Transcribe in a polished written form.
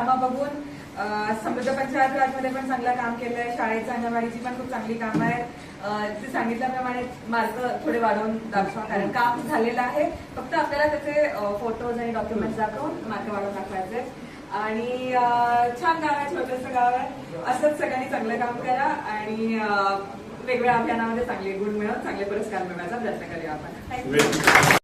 कामं बघून समृद्ध पंचायत राजमध्ये पण चांगलं काम केलंय, शाळेचं अंगणवाडीची पण खूप चांगली कामं आहेत. ते सांगितल्याप्रमाणे मार्क थोडे वाढवून दाखवा, कारण काम झालेलं आहे. फक्त आपल्याला त्याचे फोटोज आणि डॉक्युमेंट्स दाखवून मार्क वाढवून दाखवायचे. आणि छान गाव आहे, छोटंसं गाव आहे. असंच सगळ्यांनी चांगलं काम करा आणि वेगवेगळ्या अभियानामध्ये चांगले गुण मिळवून चांगले पुरस्कार मिळवायचा प्रयत्न करूया आपण. थँक्यू.